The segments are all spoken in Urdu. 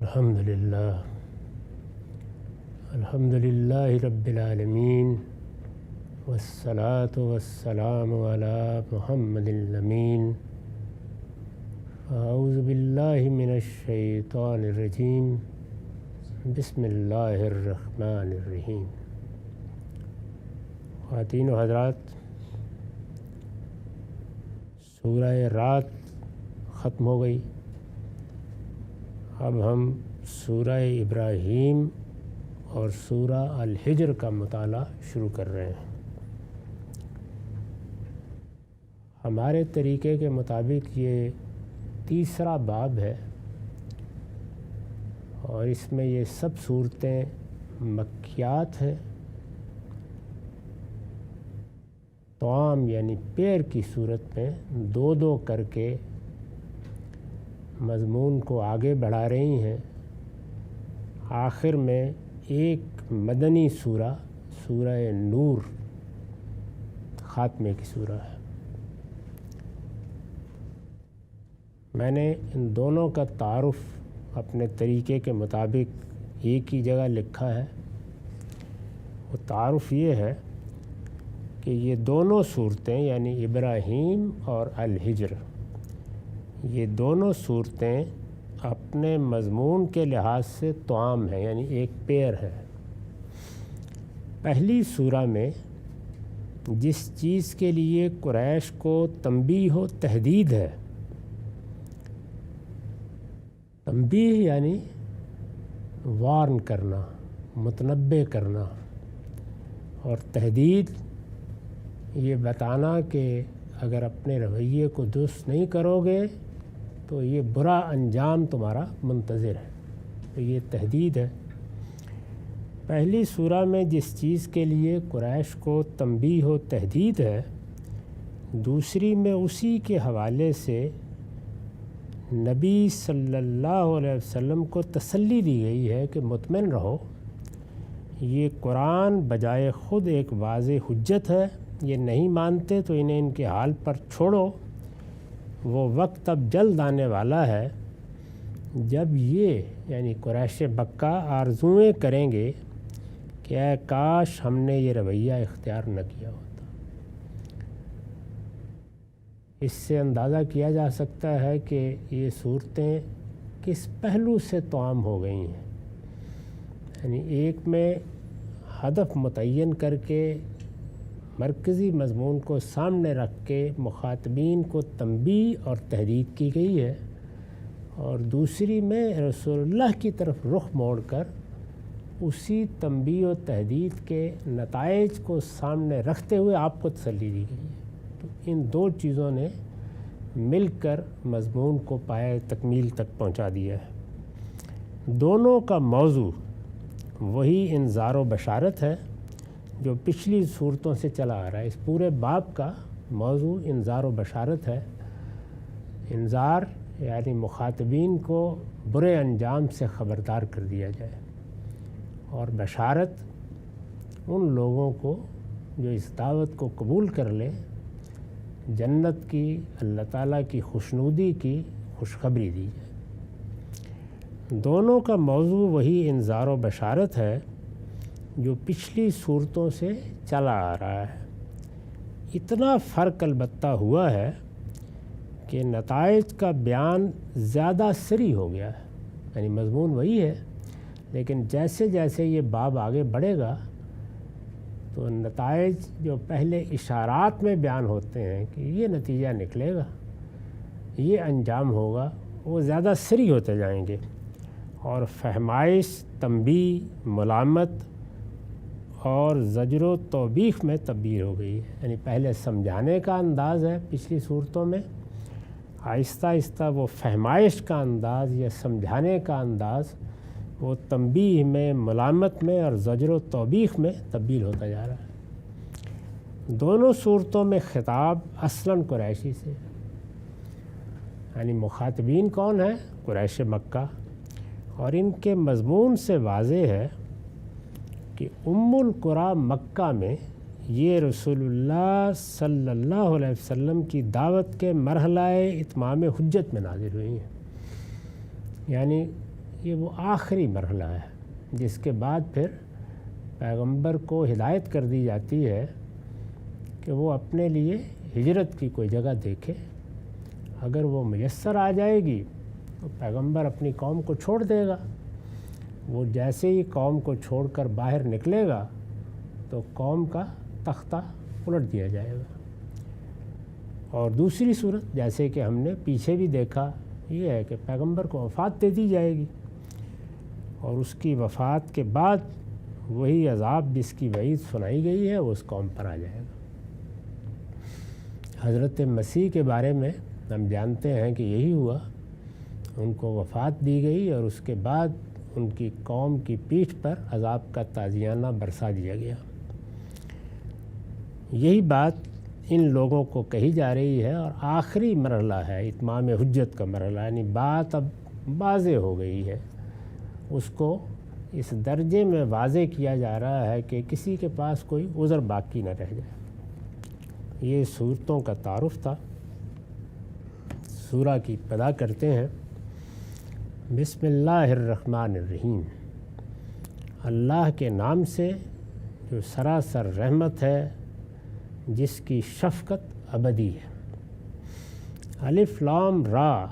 الحمد للہ رب العالمین والصلاة والسلام علی محمد الامین اعوذ باللہ من الشیطان الرجیم بسم اللہ الرحمن الرحیم۔ خواتین و حضرات، سورہ رات ختم ہو گئی۔ اب ہم سورہ ابراہیم اور سورہ الحجر کا مطالعہ شروع کر رہے ہیں۔ ہمارے طریقے کے مطابق یہ تیسرا باب ہے اور اس میں یہ سب صورتیں مکیات ہیں۔ طعام یعنی پیر کی صورت میں دو دو کر کے مضمون کو آگے بڑھا رہی ہیں۔ آخر میں ایک مدنی سورہ، سورہ نور، خاتمے کی سورہ ہے۔ میں نے ان دونوں کا تعارف اپنے طریقے کے مطابق ایک ہی جگہ لکھا ہے۔ وہ تعارف یہ ہے کہ یہ دونوں صورتیں یعنی ابراہیم اور الحجر، یہ دونوں صورتیں اپنے مضمون کے لحاظ سے طعام ہیں، یعنی ایک پیر ہے۔ پہلی سورہ میں جس چیز کے لیے قریش کو تنبیہ و تحدید ہے، تنبیہ یعنی وارن کرنا، متنبہ کرنا، اور تحدید یہ بتانا کہ اگر اپنے رویے کو درست نہیں کرو گے تو یہ برا انجام تمہارا منتظر ہے، تو یہ تحدید ہے۔ پہلی سورہ میں جس چیز کے لیے قریش کو تنبیہ و تحدید ہے، دوسری میں اسی کے حوالے سے نبی صلی اللہ علیہ وسلم کو تسلی دی گئی ہے کہ مطمئن رہو، یہ قرآن بجائے خود ایک واضح حجت ہے، یہ نہیں مانتے تو انہیں ان کے حال پر چھوڑو، وہ وقت اب جلد آنے والا ہے جب یہ یعنی قریش مکہ آرزوئیں کریں گے کہ اے کاش ہم نے یہ رویہ اختیار نہ کیا ہوتا۔ اس سے اندازہ کیا جا سکتا ہے کہ یہ صورتیں کس پہلو سے طعام ہو گئی ہیں۔ یعنی ایک میں ہدف متعین کر کے مرکزی مضمون کو سامنے رکھ کے مخاطبین کو تنبیہ اور تحدید کی گئی ہے، اور دوسری میں رسول اللہ کی طرف رخ موڑ کر اسی تنبیہ و تحدید کے نتائج کو سامنے رکھتے ہوئے آپ کو تسلی دی گئی ہے۔ تو ان دو چیزوں نے مل کر مضمون کو پائے تکمیل تک پہنچا دیا ہے۔ دونوں کا موضوع وہی انذار و بشارت ہے جو پچھلی صورتوں سے چلا آ رہا ہے۔ اس پورے باب کا موضوع انذار و بشارت ہے۔ انذار یعنی مخاطبین کو برے انجام سے خبردار کر دیا جائے، اور بشارت ان لوگوں کو جو اس دعوت کو قبول کر لیں، جنت کی، اللہ تعالیٰ کی خوشنودی کی خوشخبری دی جائے۔ دونوں کا موضوع وہی انذار و بشارت ہے جو پچھلی صورتوں سے چلا آ رہا ہے۔ اتنا فرق البتہ ہوا ہے کہ نتائج کا بیان زیادہ سری ہو گیا ہے، یعنی مضمون وہی ہے، لیکن جیسے جیسے یہ باب آگے بڑھے گا تو نتائج جو پہلے اشارات میں بیان ہوتے ہیں کہ یہ نتیجہ نکلے گا، یہ انجام ہوگا، وہ زیادہ سری ہوتے جائیں گے، اور فہمائش، تنبیہ، ملامت اور زجر و توبیخ میں تبدیل ہو گئی ہے۔ یعنی پہلے سمجھانے کا انداز ہے پچھلی صورتوں میں، آہستہ آہستہ وہ فہمائش کا انداز یا سمجھانے کا انداز وہ تنبیہ میں، ملامت میں اور زجر و توبیخ میں تبدیل ہوتا جا رہا ہے۔ دونوں صورتوں میں خطاب اصلاً قریشی سے، یعنی مخاطبین کون ہیں؟ قریش مکہ، اور ان کے مضمون سے واضح ہے کہ ام القریٰ مکہ میں یہ رسول اللہ صلی اللہ علیہ وسلم کی دعوت کے مرحلہ اتمام حجت میں نازل ہوئی ہیں۔ یعنی یہ وہ آخری مرحلہ ہے جس کے بعد پھر پیغمبر کو ہدایت کر دی جاتی ہے کہ وہ اپنے لیے ہجرت کی کوئی جگہ دیکھے. اگر وہ میسر آ جائے گی تو پیغمبر اپنی قوم کو چھوڑ دے گا. وہ جیسے ہی قوم کو چھوڑ کر باہر نکلے گا تو قوم کا تختہ الٹ دیا جائے گا. اور دوسری صورت جیسے کہ ہم نے پیچھے بھی دیکھا یہ ہے کہ پیغمبر کو وفات دے دی جائے گی اور اس کی وفات کے بعد وہی عذاب جس کی وعید سنائی گئی ہے وہ اس قوم پر آ جائے گا. حضرت مسیح کے بارے میں ہم جانتے ہیں کہ یہی ہوا. ان کو وفات دی گئی اور اس کے بعد ان کی قوم کی پیٹھ پر عذاب کا تازیانہ برسا دیا گیا. یہی بات ان لوگوں کو کہی جا رہی ہے اور آخری مرحلہ ہے اتمام حجت کا مرحلہ. یعنی بات اب واضح ہو گئی ہے. اس کو اس درجے میں واضح کیا جا رہا ہے کہ کسی کے پاس کوئی عذر باقی نہ رہ جائے. یہ صورتوں کا تعارف تھا. سورہ کی ابتدا کرتے ہیں بسم اللہ الرحمن الرحیم. اللہ کے نام سے جو سراسر رحمت ہے جس کی شفقت ابدی ہے. الف لام را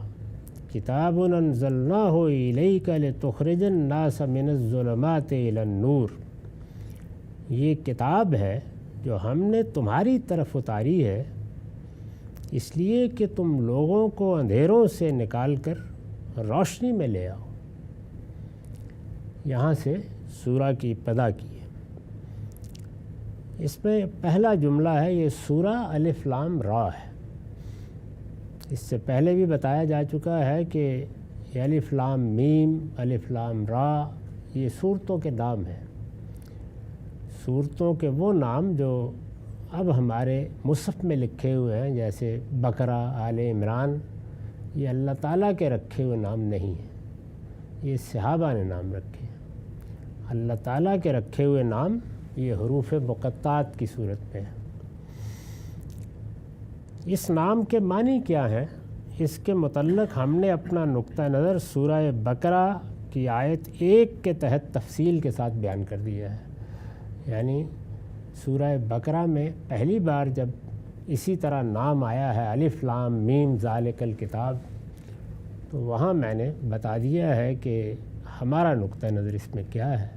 کتاب انزلناہ الیک لتخرج الناس من الظلمات الی النور. یہ کتاب ہے جو ہم نے تمہاری طرف اتاری ہے اس لیے کہ تم لوگوں کو اندھیروں سے نکال کر روشنی میں لے آؤ. یہاں سے سورہ کی ابتدا کی ہے. اس میں پہلا جملہ ہے یہ سورہ الف لام را ہے. اس سے پہلے بھی بتایا جا چکا ہے کہ یہ الف لام میم الف لام را یہ صورتوں کے نام ہیں. صورتوں کے وہ نام جو اب ہمارے مصحف میں لکھے ہوئے ہیں جیسے بقرہ آل عمران یہ اللہ تعالیٰ کے رکھے ہوئے نام نہیں ہیں. یہ صحابہ نے نام رکھے ہیں. اللہ تعالیٰ کے رکھے ہوئے نام یہ حروف مقطعات کی صورت میں ہے. اس نام کے معنی کیا ہیں اس کے متعلق ہم نے اپنا نقطہ نظر سورہ بقرہ کی آیت 1 کے تحت تفصیل کے ساتھ بیان کر دیا ہے. یعنی سورہ بقرہ میں پہلی بار جب اسی طرح نام آیا ہے الف لام میم ذالک الکتاب تو وہاں میں نے بتا دیا ہے کہ ہمارا نقطہ نظر اس میں کیا ہے.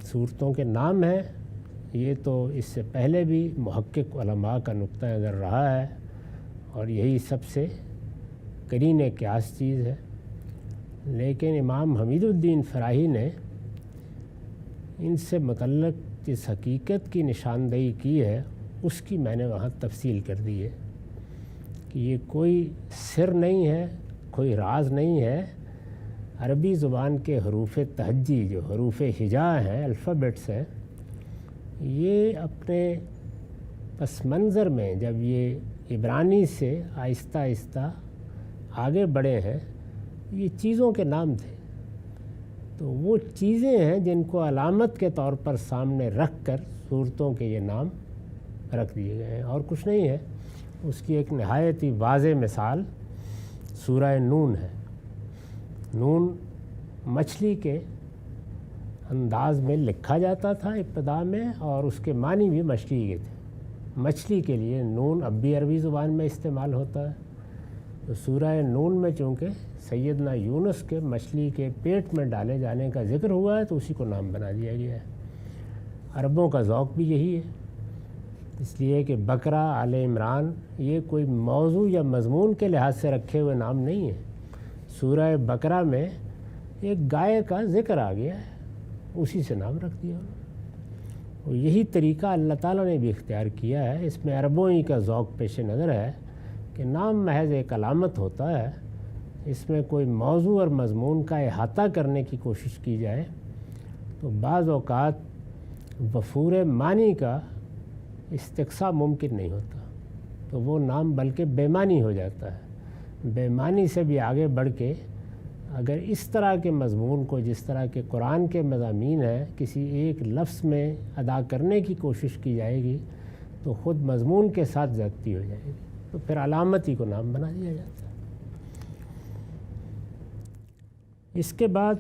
صورتوں کے نام ہیں یہ تو اس سے پہلے بھی محقق علماء کا نقطہ نظر رہا ہے اور یہی سب سے قرین قیاس چیز ہے. لیکن امام حمید الدین فراہی نے ان سے متعلق جس حقیقت کی نشاندہی کی ہے اس کی میں نے وہاں تفصیل کر دی ہے کہ یہ کوئی سر نہیں ہے کوئی راز نہیں ہے. عربی زبان کے حروف تہجی جو حروف ہجا ہیں الفابیٹس ہیں یہ اپنے پس منظر میں جب یہ عبرانی سے آہستہ آہستہ آگے بڑھے ہیں یہ چیزوں کے نام تھے. تو وہ چیزیں ہیں جن کو علامت کے طور پر سامنے رکھ کر صورتوں کے یہ نام رکھ دیے گئے ہیں اور کچھ نہیں ہے. اس کی ایک نہایت ہی واضح مثال سورہ نون ہے. نون مچھلی کے انداز میں لکھا جاتا تھا ابتدا میں اور اس کے معنی بھی مچھلی کے تھے. مچھلی کے لیے نون اب بھی عربی زبان میں استعمال ہوتا ہے. تو سورہ نون میں چونکہ سیدنا یونس کے مچھلی کے پیٹ میں ڈالے جانے کا ذکر ہوا ہے تو اسی کو نام بنا دیا گیا ہے. عربوں کا ذوق بھی یہی ہے اس لیے کہ بقرہ آل عمران یہ کوئی موضوع یا مضمون کے لحاظ سے رکھے ہوئے نام نہیں ہیں. سورہ بقرہ میں ایک گائے کا ذکر آ گیا ہے اسی سے نام رکھ دیا. اور یہی طریقہ اللہ تعالیٰ نے بھی اختیار کیا ہے. اس میں عربوں ہی کا ذوق پیش نظر ہے کہ نام محض ایک علامت ہوتا ہے. اس میں کوئی موضوع اور مضمون کا احاطہ کرنے کی کوشش کی جائے تو بعض اوقات وفور معنی کا استقصاء ممکن نہیں ہوتا تو وہ نام بلکہ بے معنی ہو جاتا ہے. بے معنی سے بھی آگے بڑھ کے اگر اس طرح کے مضمون کو جس طرح کے قرآن کے مضامین ہیں کسی ایک لفظ میں ادا کرنے کی کوشش کی جائے گی تو خود مضمون کے ساتھ زیادتی ہو جائے گی تو پھر علامت ہی کو نام بنا دیا جاتا ہے. اس کے بعد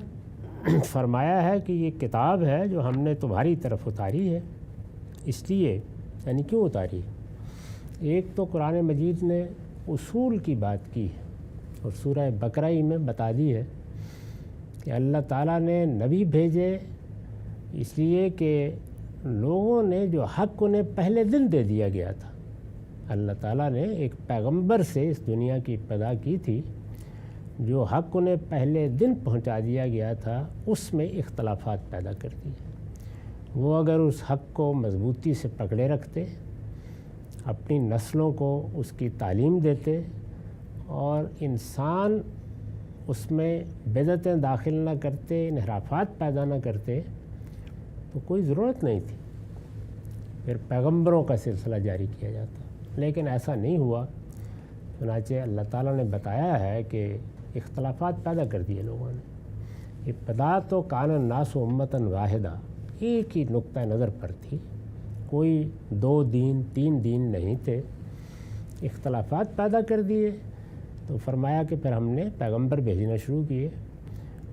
فرمایا ہے کہ یہ کتاب ہے جو ہم نے تمہاری طرف اتاری ہے، اس لیے یعنی کیوں اتاری؟ ایک تو قرآن مجید نے اصول کی بات کی ہے اور سورہ بقرہ میں بتا دی ہے کہ اللہ تعالیٰ نے نبی بھیجے اس لیے کہ لوگوں نے جو حق انہیں پہلے دن دے دیا گیا تھا، اللہ تعالیٰ نے ایک پیغمبر سے اس دنیا کی ابتدا کی تھی، جو حق انہیں پہلے دن پہنچا دیا گیا تھا اس میں اختلافات پیدا کر دیے۔ وہ اگر اس حق کو مضبوطی سے پکڑے رکھتے، اپنی نسلوں کو اس کی تعلیم دیتے اور انسان اس میں بدعتیں داخل نہ کرتے، انحرافات پیدا نہ کرتے، تو کوئی ضرورت نہیں تھی، پھر پیغمبروں کا سلسلہ جاری کیا جاتا۔ لیکن ایسا نہیں ہوا، چنانچہ اللہ تعالیٰ نے بتایا ہے کہ اختلافات پیدا کر دیے لوگوں نے۔ ابتدا تو کان الناس امۃ واحدہ، ایک ہی نقطہ نظر پر تھی، کوئی 2 دین 3 دین نہیں تھے، اختلافات پیدا کر دیے تو فرمایا کہ پھر ہم نے پیغمبر بھیجنا شروع کیے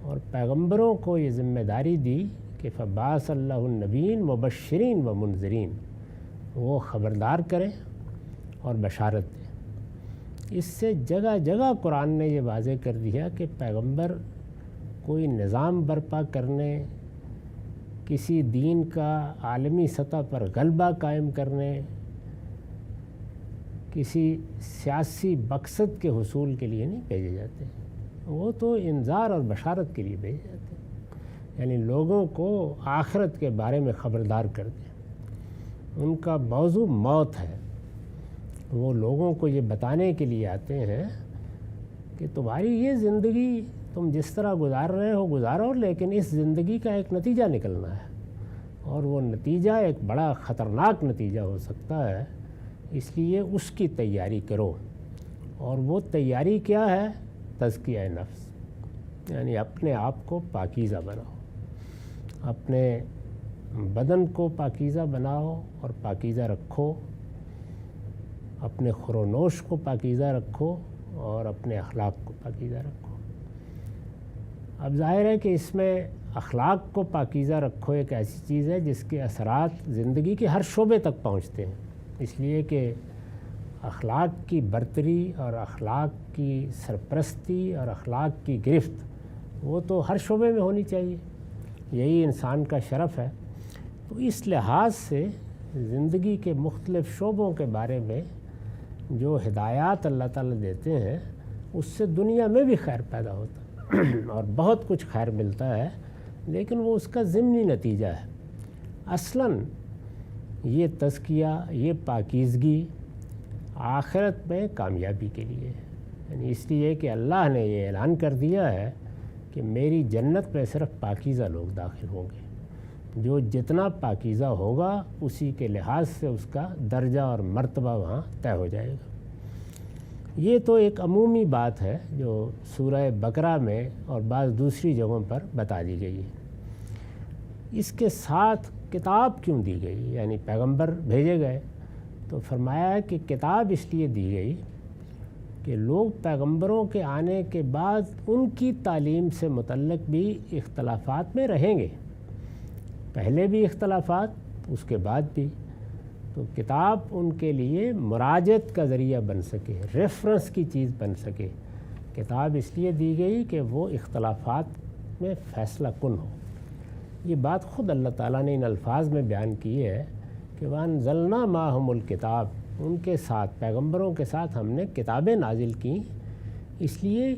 اور پیغمبروں کو یہ ذمہ داری دی کہ فبعث اللہ النبیین مبشرین و منذرین، وہ خبردار کریں اور بشارت دیں۔ اس سے جگہ جگہ قرآن نے یہ واضح کر دیا کہ پیغمبر کوئی نظام برپا کرنے، کسی دین کا عالمی سطح پر غلبہ قائم کرنے، کسی سیاسی مقصد کے حصول کے لیے نہیں بھیجے جاتے، وہ تو انذار اور بشارت کے لیے بھیجے جاتے ہیں، یعنی لوگوں کو آخرت کے بارے میں خبردار کر دیں۔ ان کا موضوع موت ہے، وہ لوگوں کو یہ بتانے کے لیے آتے ہیں کہ تمہاری یہ زندگی تم جس طرح گزار رہے ہو گزارو، لیکن اس زندگی کا ایک نتیجہ نکلنا ہے اور وہ نتیجہ ایک بڑا خطرناک نتیجہ ہو سکتا ہے، اس لیے اس کی تیاری کرو۔ اور وہ تیاری کیا ہے؟ تزکیہ نفس، یعنی اپنے آپ کو پاکیزہ بناؤ، اپنے بدن کو پاکیزہ بناؤ اور پاکیزہ رکھو، اپنے خورونوش کو پاکیزہ رکھو اور اپنے اخلاق کو پاکیزہ رکھو۔ اب ظاہر ہے کہ اس میں اخلاق کو پاکیزہ رکھو ایک ایسی چیز ہے جس کے اثرات زندگی کے ہر شعبے تک پہنچتے ہیں، اس لیے کہ اخلاق کی برتری اور اخلاق کی سرپرستی اور اخلاق کی گرفت وہ تو ہر شعبے میں ہونی چاہیے، یہی انسان کا شرف ہے۔ تو اس لحاظ سے زندگی کے مختلف شعبوں کے بارے میں جو ہدایات اللہ تعالیٰ دیتے ہیں اس سے دنیا میں بھی خیر پیدا ہوتا ہے اور بہت کچھ خیر ملتا ہے، لیکن وہ اس کا ضمنی نتیجہ ہے۔ اصلاً یہ تزکیہ، یہ پاکیزگی آخرت میں کامیابی کے لیے ہے، یعنی اس لیے کہ اللہ نے یہ اعلان کر دیا ہے کہ میری جنت میں صرف پاکیزہ لوگ داخل ہوں گے، جو جتنا پاکیزہ ہوگا اسی کے لحاظ سے اس کا درجہ اور مرتبہ وہاں طے ہو جائے گا۔ یہ تو ایک عمومی بات ہے جو سورہ بقرہ میں اور بعض دوسری جگہوں پر بتا دی گئی ہے۔ اس کے ساتھ کتاب کیوں دی گئی؟ یعنی پیغمبر بھیجے گئے تو فرمایا ہے کہ کتاب اس لیے دی گئی کہ لوگ پیغمبروں کے آنے کے بعد ان کی تعلیم سے متعلق بھی اختلافات میں رہیں گے، پہلے بھی اختلافات، اس کے بعد بھی، تو کتاب ان کے لیے مراجعت کا ذریعہ بن سکے، ریفرنس کی چیز بن سکے۔ کتاب اس لیے دی گئی کہ وہ اختلافات میں فیصلہ کن ہو۔ یہ بات خود اللہ تعالیٰ نے ان الفاظ میں بیان کی ہے کہ وَأَنزَلْنَا مَعَهُمُ الْكِتَابَ، ان کے ساتھ، پیغمبروں کے ساتھ ہم نے کتابیں نازل کیں، اس لیے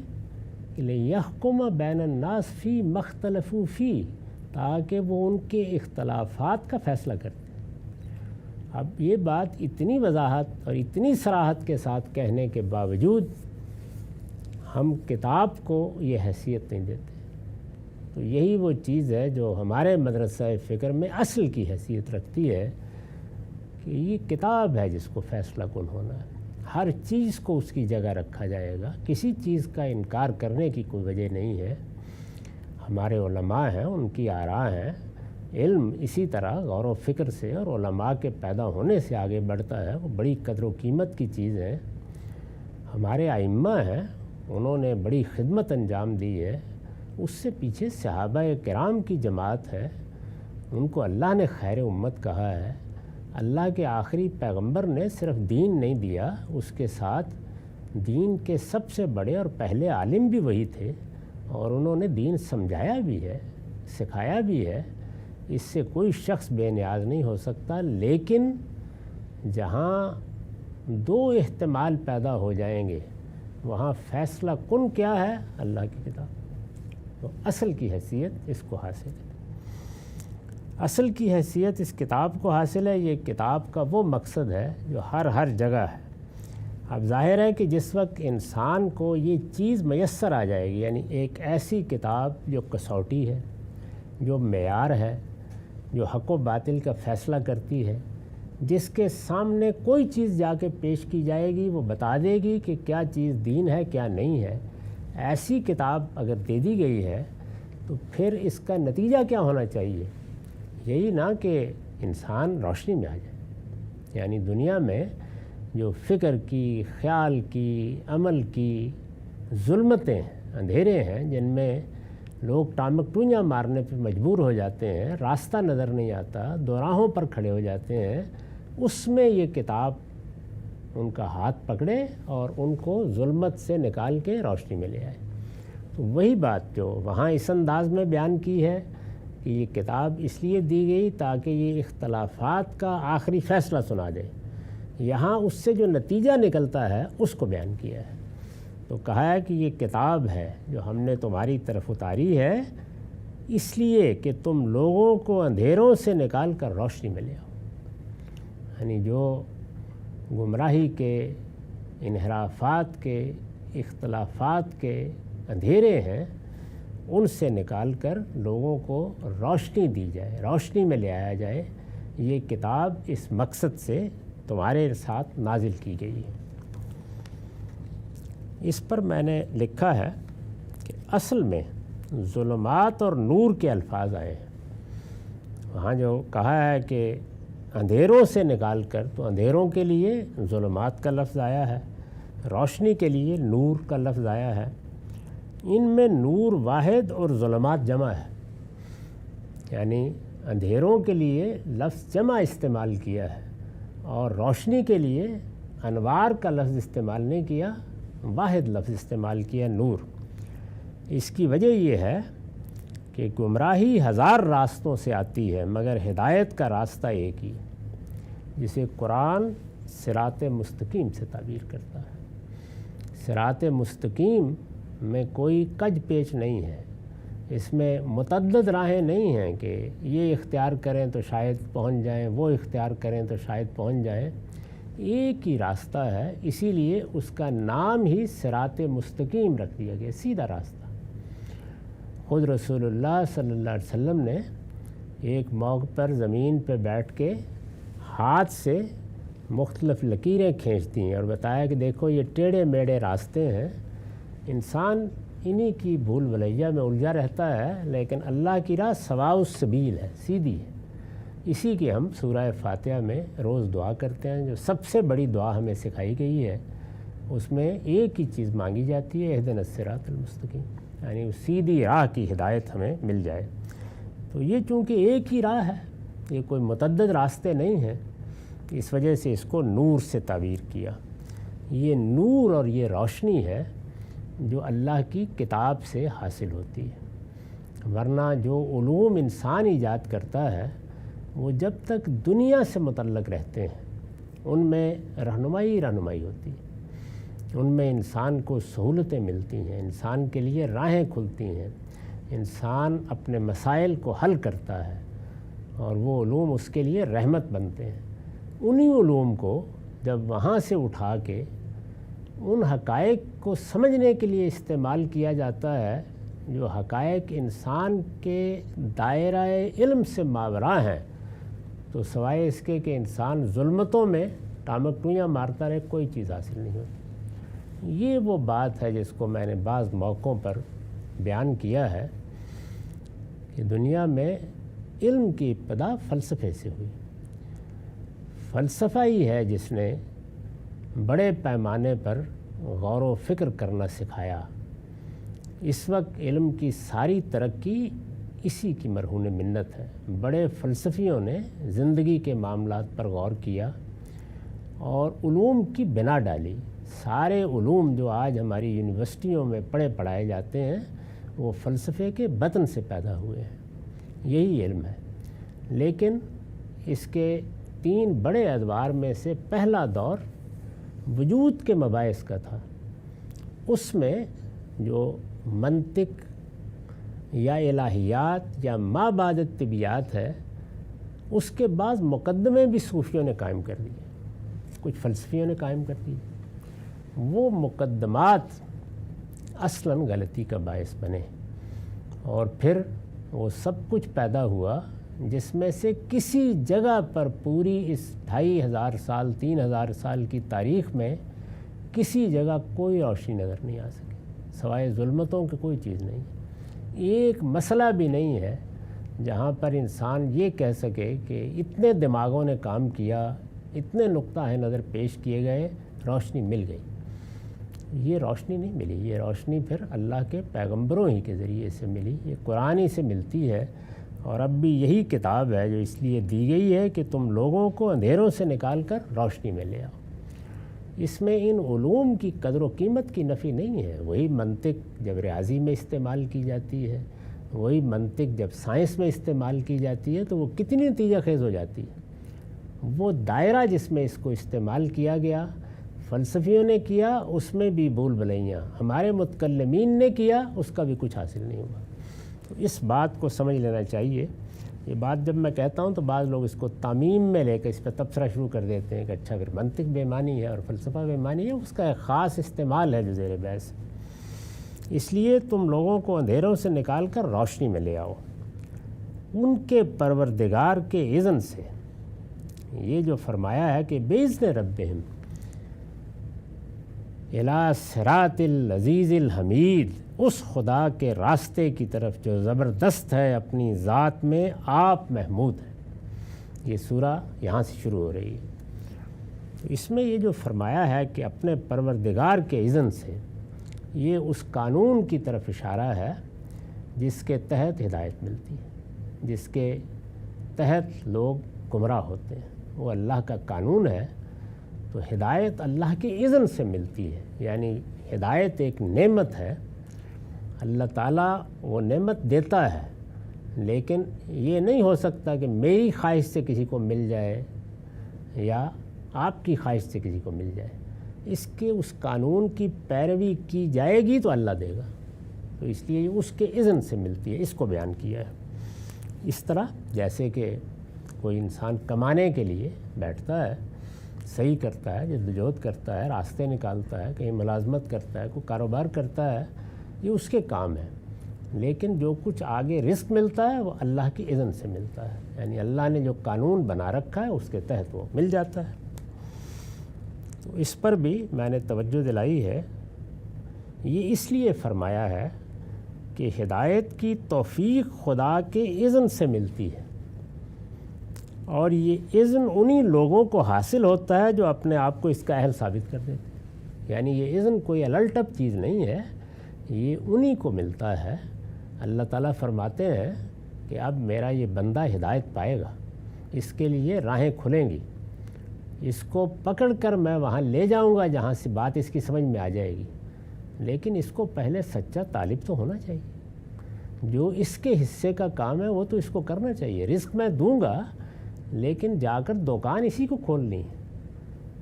کہ لِيَحْكُمَ بَيْنَ النَّاسِ فِي مَا اخْتَلَفُوا فِيهِ، تاکہ وہ ان کے اختلافات کا فیصلہ کرتے۔ اب یہ بات اتنی وضاحت اور اتنی صراحت کے ساتھ کہنے کے باوجود ہم کتاب کو یہ حیثیت نہیں دیتے، تو یہی وہ چیز ہے جو ہمارے مدرسہ فکر میں اصل کی حیثیت رکھتی ہے کہ یہ کتاب ہے جس کو فیصلہ کن ہونا ہے، ہر چیز کو اس کی جگہ رکھا جائے گا، کسی چیز کا انکار کرنے کی کوئی وجہ نہیں ہے۔ ہمارے علماء ہیں، ان کی آراء ہیں، علم اسی طرح غور و فکر سے اور علماء کے پیدا ہونے سے آگے بڑھتا ہے، وہ بڑی قدر و قیمت کی چیز ہے۔ ہمارے ائمہ ہیں، انہوں نے بڑی خدمت انجام دی ہے، اس سے پیچھے صحابہ کرام کی جماعت ہے، ان کو اللہ نے خیر امت کہا ہے۔ اللہ کے آخری پیغمبر نے صرف دین نہیں دیا، اس کے ساتھ دین کے سب سے بڑے اور پہلے عالم بھی وہی تھے، اور انہوں نے دین سمجھایا بھی ہے، سکھایا بھی ہے۔ اس سے کوئی شخص بے نیاز نہیں ہو سکتا۔ لیکن جہاں دو احتمال پیدا ہو جائیں گے، وہاں فیصلہ کن کیا ہے؟ اللہ کی کتاب۔ تو اصل کی حیثیت اس کو حاصل ہے، اصل کی حیثیت اس کتاب کو حاصل ہے۔ یہ کتاب کا وہ مقصد ہے جو ہر جگہ ہے۔ اب ظاہر ہے کہ جس وقت انسان کو یہ چیز میسر آ جائے گی، یعنی ایک ایسی کتاب جو کسوٹی ہے، جو معیار ہے، جو حق و باطل کا فیصلہ کرتی ہے، جس کے سامنے کوئی چیز جا کے پیش کی جائے گی، وہ بتا دے گی کہ کیا چیز دین ہے کیا نہیں ہے، ایسی کتاب اگر دے دی گئی ہے تو پھر اس کا نتیجہ کیا ہونا چاہیے؟ یہی نہ کہ انسان روشنی میں آ جائے، یعنی دنیا میں جو فکر کی، خیال کی، عمل کی ظلمتیں، اندھیرے ہیں، جن میں لوگ ٹامک ٹوئیاں مارنے پہ مجبور ہو جاتے ہیں، راستہ نظر نہیں آتا، دوراہوں پر کھڑے ہو جاتے ہیں، اس میں یہ کتاب ان کا ہاتھ پکڑے اور ان کو ظلمت سے نکال کے روشنی میں لے آئے۔ تو وہی بات جو وہاں اس انداز میں بیان کی ہے کہ یہ کتاب اس لیے دی گئی تاکہ یہ اختلافات کا آخری فیصلہ سنا دے، یہاں اس سے جو نتیجہ نکلتا ہے اس کو بیان کیا ہے۔ تو کہا ہے کہ یہ کتاب ہے جو ہم نے تمہاری طرف اتاری ہے اس لیے کہ تم لوگوں کو اندھیروں سے نکال کر روشنی میں لے آؤ، یعنی جو گمراہی کے، انحرافات کے، اختلافات کے اندھیرے ہیں ان سے نکال کر لوگوں کو روشنی دی جائے، روشنی میں لے آیا جائے۔ یہ کتاب اس مقصد سے تمہارے ساتھ نازل کی گئی ہے۔ اس پر میں نے لکھا ہے کہ اصل میں ظلمات اور نور کے الفاظ آئے ہیں۔ وہاں جو کہا ہے کہ اندھیروں سے نکال کر، تو اندھیروں کے لیے ظلمات کا لفظ آیا ہے، روشنی کے لیے نور کا لفظ آیا ہے۔ ان میں نور واحد اور ظلمات جمع ہے، یعنی اندھیروں کے لیے لفظ جمع استعمال کیا ہے، اور روشنی کے لیے انوار کا لفظ استعمال نہیں کیا، واحد لفظ استعمال کیا، نور۔ اس کی وجہ یہ ہے کہ گمراہی ہزار راستوں سے آتی ہے مگر ہدایت کا راستہ ایک ہی، جسے قرآن صراط مستقیم سے تعبیر کرتا ہے۔ صراط مستقیم میں کوئی کج پیچ نہیں ہے، اس میں متعدد راہیں نہیں ہیں کہ یہ اختیار کریں تو شاید پہنچ جائیں، وہ اختیار کریں تو شاید پہنچ جائیں، ایک ہی راستہ ہے۔ اسی لیے اس کا نام ہی صراط مستقیم رکھ دیا گیا، سیدھا راستہ۔ خود رسول اللہ صلی اللہ علیہ وسلم نے ایک موقع پر زمین پہ بیٹھ کے ہاتھ سے مختلف لکیریں کھینچ دیں اور بتایا کہ دیکھو یہ ٹیڑھے میڑھے راستے ہیں، انسان انہی کی بھول بھلیاں میں الجھا رہتا ہے، لیکن اللہ کی راہ سواء السبیل ہے، سیدھی ہے۔ اسی کی ہم سورہ فاتحہ میں روز دعا کرتے ہیں، جو سب سے بڑی دعا ہمیں سکھائی گئی ہے۔ اس میں ایک ہی چیز مانگی جاتی ہے، اہدنا الصراط المستقیم، یعنی اس سیدھی راہ کی ہدایت ہمیں مل جائے۔ تو یہ چونکہ ایک ہی راہ ہے، یہ کوئی متعدد راستے نہیں ہیں، اس وجہ سے اس کو نور سے تعبیر کیا۔ یہ نور اور یہ روشنی ہے جو اللہ کی کتاب سے حاصل ہوتی ہے، ورنہ جو علوم انسان ایجاد کرتا ہے وہ جب تک دنیا سے متعلق رہتے ہیں ان میں رہنمائی ہوتی ہے، ان میں انسان کو سہولتیں ملتی ہیں، انسان کے لیے راہیں کھلتی ہیں، انسان اپنے مسائل کو حل کرتا ہے، اور وہ علوم اس کے لیے رحمت بنتے ہیں۔ انہی علوم کو جب وہاں سے اٹھا کے ان حقائق کو سمجھنے کے لیے استعمال کیا جاتا ہے جو حقائق انسان کے دائرہ علم سے ماوراء ہیں، تو سوائے اس کے کہ انسان ظلمتوں میں ٹامک ٹوئیاں مارتا رہے، کوئی چیز حاصل نہیں ہوتی۔ یہ وہ بات ہے جس کو میں نے بعض موقعوں پر بیان کیا ہے کہ دنیا میں علم کی ابتدا فلسفے سے ہوئی۔ فلسفہ ہی ہے جس نے بڑے پیمانے پر غور و فکر کرنا سکھایا، اس وقت علم کی ساری ترقی اسی کی مرہون منت ہے۔ بڑے فلسفیوں نے زندگی کے معاملات پر غور کیا اور علوم کی بنا ڈالی۔ سارے علوم جو آج ہماری یونیورسٹیوں میں پڑھائے جاتے ہیں وہ فلسفے کے بطن سے پیدا ہوئے ہیں، یہی علم ہے۔ لیکن اس کے 3 بڑے ادوار میں سے پہلا دور وجود کے مباحث کا تھا۔ اس میں جو منطق یا الہیات یا ما بعد الطبیعات ہے، اس کے بعض مقدمے بھی صوفیوں نے قائم کر دیے، کچھ فلسفیوں نے قائم کر دیے۔ وہ مقدمات اصلاً غلطی کا باعث بنے اور پھر وہ سب کچھ پیدا ہوا جس میں سے کسی جگہ پر پوری اس 2500 سال 3000 سال کی تاریخ میں کسی جگہ کوئی روشنی نظر نہیں آ سکی، سوائے ظلمتوں کی کوئی چیز نہیں۔ ایک مسئلہ بھی نہیں ہے جہاں پر انسان یہ کہہ سکے کہ اتنے دماغوں نے کام کیا، اتنے نقطہ نظر پیش کیے گئے، روشنی مل گئی۔ یہ روشنی نہیں ملی، یہ روشنی پھر اللہ کے پیغمبروں ہی کے ذریعے سے ملی، یہ قرآن ہی سے ملتی ہے۔ اور اب بھی یہی کتاب ہے جو اس لیے دی گئی ہے کہ تم لوگوں کو اندھیروں سے نکال کر روشنی میں لے آؤ۔ اس میں ان علوم کی قدر و قیمت کی نفی نہیں ہے۔ وہی منطق جب ریاضی میں استعمال کی جاتی ہے، وہی منطق جب سائنس میں استعمال کی جاتی ہے تو وہ کتنی نتیجہ خیز ہو جاتی ہے۔ وہ دائرہ جس میں اس کو استعمال کیا گیا، فلسفیوں نے کیا، اس میں بھی بھول بھلائیاں، ہمارے متکلمین نے کیا، اس کا بھی کچھ حاصل نہیں ہوا۔ تو اس بات کو سمجھ لینا چاہیے۔ یہ بات جب میں کہتا ہوں تو بعض لوگ اس کو تعمیم میں لے کے اس پہ تبصرہ شروع کر دیتے ہیں کہ اچھا پھر منطق بے معنی ہے اور فلسفہ بے معنی ہے۔ اس کا ایک خاص استعمال ہے جو زیر بحث۔ اس لیے تم لوگوں کو اندھیروں سے نکال کر روشنی میں لے آؤ ان کے پروردگار کے اذن سے۔ یہ جو فرمایا ہے کہ بِإِذْنِ رَبِّهِمْ اِلَىٰ صِرَاطِ الْعَزِیزِ الْحَمِیدِ، اس خدا کے راستے کی طرف جو زبردست ہے، اپنی ذات میں آپ محمود ہے۔ یہ سورہ یہاں سے شروع ہو رہی ہے۔ اس میں یہ جو فرمایا ہے کہ اپنے پروردگار کے اذن سے، یہ اس قانون کی طرف اشارہ ہے جس کے تحت ہدایت ملتی ہے، جس کے تحت لوگ گمراہ ہوتے ہیں۔ وہ اللہ کا قانون ہے۔ تو ہدایت اللہ کے اذن سے ملتی ہے، یعنی ہدایت ایک نعمت ہے۔ اللہ تعالیٰ وہ نعمت دیتا ہے، لیکن یہ نہیں ہو سکتا کہ میری خواہش سے کسی کو مل جائے یا آپ کی خواہش سے کسی کو مل جائے۔ اس قانون کی پیروی کی جائے گی تو اللہ دے گا، تو اس لیے اس کے اذن سے ملتی ہے۔ اس کو بیان کیا ہے۔ اس طرح جیسے کہ کوئی انسان کمانے کے لیے بیٹھتا ہے، صحیح کرتا ہے، جدوجہد کرتا ہے، راستے نکالتا ہے، کہیں ملازمت کرتا ہے، کوئی کاروبار کرتا ہے، یہ اس کے کام ہے۔ لیکن جو کچھ آگے رزق ملتا ہے وہ اللہ کی اذن سے ملتا ہے، یعنی اللہ نے جو قانون بنا رکھا ہے اس کے تحت وہ مل جاتا ہے۔ تو اس پر بھی میں نے توجہ دلائی ہے۔ یہ اس لیے فرمایا ہے کہ ہدایت کی توفیق خدا کے اذن سے ملتی ہے، اور یہ اذن انہی لوگوں کو حاصل ہوتا ہے جو اپنے آپ کو اس کا اہل ثابت کر دیتے ہیں۔ یعنی یہ اذن کوئی الٹپ چیز نہیں ہے، یہ انہی کو ملتا ہے۔ اللہ تعالیٰ فرماتے ہیں کہ اب میرا یہ بندہ ہدایت پائے گا، اس کے لیے راہیں کھلیں گی، اس کو پکڑ کر میں وہاں لے جاؤں گا جہاں سے بات اس کی سمجھ میں آ جائے گی۔ لیکن اس کو پہلے سچا طالب تو ہونا چاہیے، جو اس کے حصے کا کام ہے وہ تو اس کو کرنا چاہیے۔ رزق میں دوں گا، لیکن جا کر دکان اسی کو کھولنی ہے،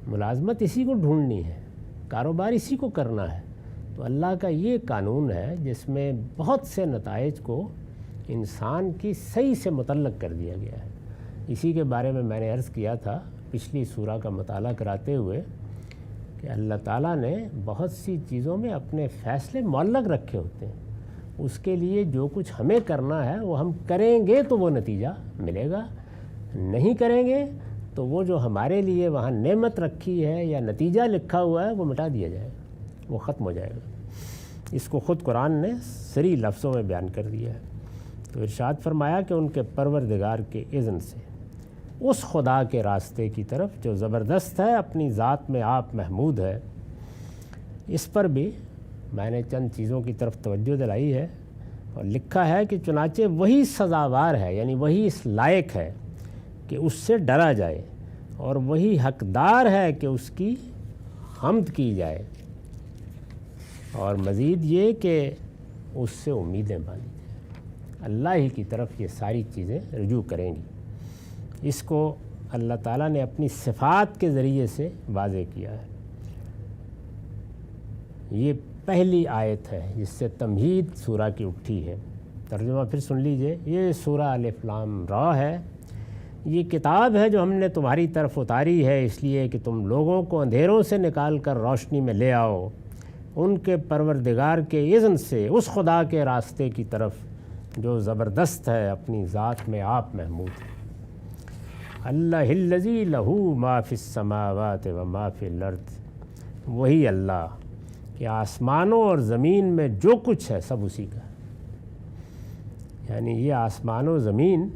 ملازمت اسی کو ڈھونڈنی ہے، کاروبار اسی کو کرنا ہے۔ تو اللہ کا یہ قانون ہے جس میں بہت سے نتائج کو انسان کی صحیح سے متعلق کر دیا گیا ہے۔ اسی کے بارے میں نے عرض کیا تھا پچھلی سورہ کا مطالعہ کراتے ہوئے کہ اللہ تعالیٰ نے بہت سی چیزوں میں اپنے فیصلے معلق رکھے ہوتے ہیں۔ اس کے لیے جو کچھ ہمیں کرنا ہے وہ ہم کریں گے تو وہ نتیجہ ملے گا، نہیں کریں گے تو وہ جو ہمارے لیے وہاں نعمت رکھی ہے یا نتیجہ لکھا ہوا ہے وہ مٹا دیا جائے گا، وہ ختم ہو جائے گا۔ اس کو خود قرآن نے صریح لفظوں میں بیان کر دیا ہے۔ تو ارشاد فرمایا کہ ان کے پروردگار کے اذن سے، اس خدا کے راستے کی طرف جو زبردست ہے، اپنی ذات میں آپ محمود ہے۔ اس پر بھی میں نے چند چیزوں کی طرف توجہ دلائی ہے اور لکھا ہے کہ چنانچہ وہی سزاوار ہے، یعنی وہی اس لائق ہے کہ اس سے ڈرا جائے، اور وہی حقدار ہے کہ اس کی حمد کی جائے، اور مزید یہ کہ اس سے امیدیں باندھی جائیں۔ اللہ ہی کی طرف یہ ساری چیزیں رجوع کریں گی۔ اس کو اللہ تعالیٰ نے اپنی صفات کے ذریعے سے واضح کیا ہے۔ یہ پہلی آیت ہے جس سے تمہید سورہ کی اٹھی ہے۔ ترجمہ پھر سن لیجئے۔ یہ سورہ الف لام را ہے۔ یہ کتاب ہے جو ہم نے تمہاری طرف اتاری ہے اس لیے کہ تم لوگوں کو اندھیروں سے نکال کر روشنی میں لے آؤ، ان کے پروردگار کے اذن سے، اس خدا کے راستے کی طرف جو زبردست ہے، اپنی ذات میں آپ محمود ہے۔ اللہ الذی لہ ما فی السماوات و ما فی الارض، وہی اللہ کہ آسمانوں اور زمین میں جو کچھ ہے سب اسی کا ہے۔ یعنی یہ آسمان و زمین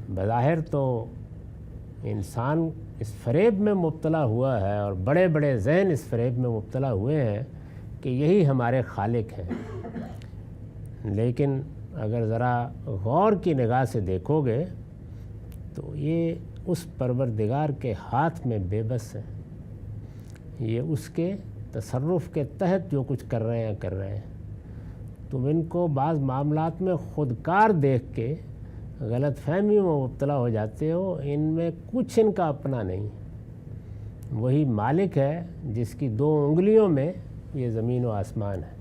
بظاہر تو انسان اس فریب میں مبتلا ہوا ہے، اور بڑے بڑے ذہن اس فریب میں مبتلا ہوئے ہیں کہ یہی ہمارے خالق ہیں، لیکن اگر ذرا غور کی نگاہ سے دیکھو گے تو یہ اس پروردگار کے ہاتھ میں بے بس ہے۔ یہ اس کے تصرف کے تحت جو کچھ کر رہے ہیں۔ تم ان کو بعض معاملات میں خودکار دیکھ کے غلط فہمیوں میں مبتلا ہو جاتے ہو، ان میں کچھ ان کا اپنا نہیں۔ وہی مالک ہے جس کی 2 انگلیوں میں یہ زمین و آسمان ہے۔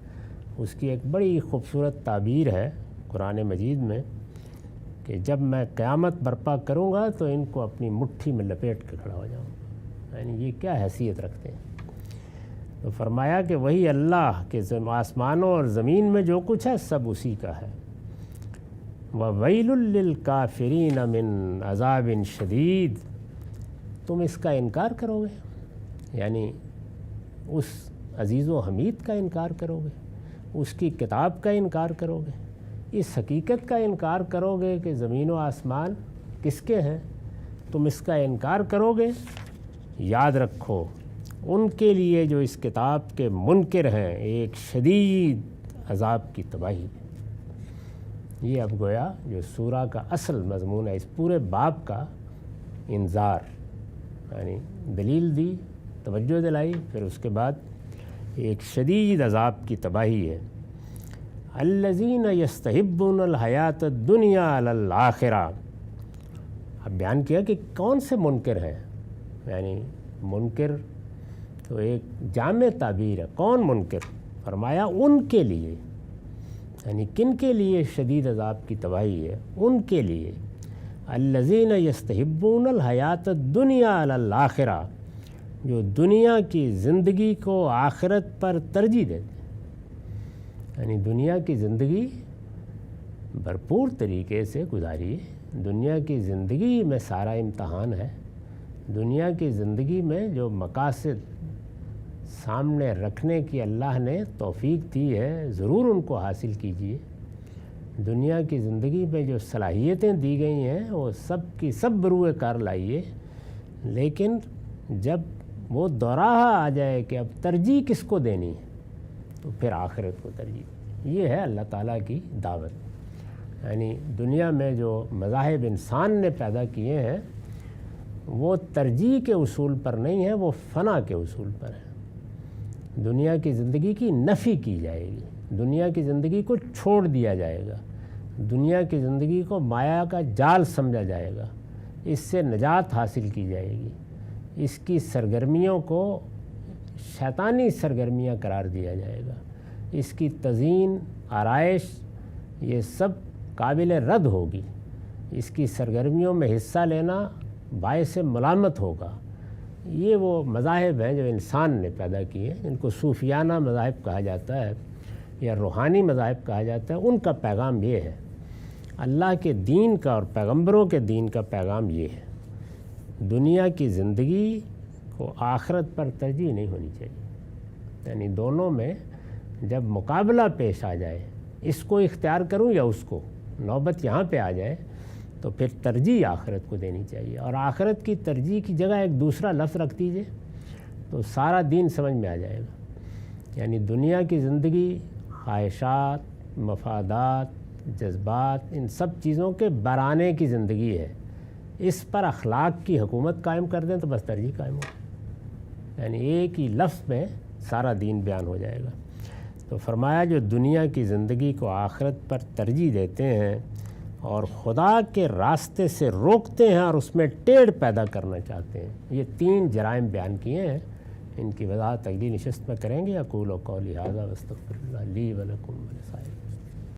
اس کی ایک بڑی خوبصورت تعبیر ہے قرآن مجید میں کہ جب میں قیامت برپا کروں گا تو ان کو اپنی مٹھی میں لپیٹ کے کھڑا ہو جاؤں گا۔ یعنی یہ کیا حیثیت رکھتے ہیں؟ تو فرمایا کہ وہی اللہ کے آسمانوں اور زمین میں جو کچھ ہے سب اسی کا ہے۔ وَوَيْلٌ لِّلْكَافِرِينَ مِنْ عَذَابٍ شَدِيدٍ، تم اس کا انکار کرو گے، یعنی اس عزیز و حمید کا انکار کرو گے، اس کی کتاب کا انکار کرو گے، اس حقیقت کا انکار کرو گے کہ زمین و آسمان کس کے ہیں، تم اس کا انکار کرو گے۔ یاد رکھو ان کے لیے جو اس کتاب کے منکر ہیں ایک شدید عذاب کی تباہی ہے۔ یہ اب گویا جو سورہ کا اصل مضمون ہے، اس پورے باب کا انذار، یعنی دلیل دی، توجہ دلائی، پھر اس کے بعد ایک شدید عذاب کی تباہی ہے۔ الذین یستحبون الحیات الدنیا علی الآخرہ، اب بیان کیا کہ کون سے منکر ہیں، یعنی منکر تو ایک جامع تعبیر ہے، کون منکر؟ فرمایا ان کے لیے، یعنی کن کے لیے شدید عذاب کی تباہی ہے؟ ان کے لیے الذین یستحبون الحیات الدنیا علی الآخرہ، جو دنیا کی زندگی کو آخرت پر ترجیح دیتے ہیں۔ یعنی دنیا کی زندگی بھرپور طریقے سے گزاریے، دنیا کی زندگی میں سارا امتحان ہے، دنیا کی زندگی میں جو مقاصد سامنے رکھنے کی اللہ نے توفیق دی ہے ضرور ان کو حاصل کیجیے۔ دنیا کی زندگی میں جو صلاحیتیں دی گئی ہیں وہ سب کی سب بروئے کار لائیے، لیکن جب وہ دوراہا آ جائے کہ اب ترجیح کس کو دینی ہے تو پھر آخرت کو ترجیح۔ یہ ہے اللہ تعالیٰ کی دعوت۔ یعنی دنیا میں جو مذاہب انسان نے پیدا کیے ہیں وہ ترجیح کے اصول پر نہیں ہیں، وہ فنا کے اصول پر ہیں۔ دنیا کی زندگی کی نفی کی جائے گی، دنیا کی زندگی کو چھوڑ دیا جائے گا، دنیا کی زندگی کو مایا کا جال سمجھا جائے گا، اس سے نجات حاصل کی جائے گی، اس کی سرگرمیوں کو شیطانی سرگرمیاں قرار دیا جائے گا، اس کی تزئین آرائش یہ سب قابل رد ہوگی، اس کی سرگرمیوں میں حصہ لینا باعث ملامت ہوگا۔ یہ وہ مذاہب ہیں جو انسان نے پیدا کیے، ان کو صوفیانہ مذاہب کہا جاتا ہے یا روحانی مذاہب کہا جاتا ہے۔ ان کا پیغام یہ ہے، اللہ کے دین کا اور پیغمبروں کے دین کا پیغام یہ ہے، دنیا کی زندگی کو آخرت پر ترجیح نہیں ہونی چاہیے۔ یعنی دونوں میں جب مقابلہ پیش آ جائے، اس کو اختیار کروں یا اس کو، نوبت یہاں پہ آ جائے تو پھر ترجیح آخرت کو دینی چاہیے، اور آخرت کی ترجیح کی جگہ ایک دوسرا لفظ رکھ دیجئے تو سارا دین سمجھ میں آ جائے گا۔ یعنی دنیا کی زندگی خواہشات، مفادات، جذبات، ان سب چیزوں کے برانے کی زندگی ہے. اس پر اخلاق کی حکومت قائم کر دیں تو بس ترجیح قائم ہو، یعنی ایک ہی لفظ میں سارا دین بیان ہو جائے گا. تو فرمایا جو دنیا کی زندگی کو آخرت پر ترجیح دیتے ہیں اور خدا کے راستے سے روکتے ہیں اور اس میں ٹیڑھ پیدا کرنا چاہتے ہیں، یہ 3 جرائم بیان کیے ہیں. ان کی وضاحت اگلی نشست میں کریں گے. اقول قولی ھذا واستغفر اللہ لی ولکم ولسائر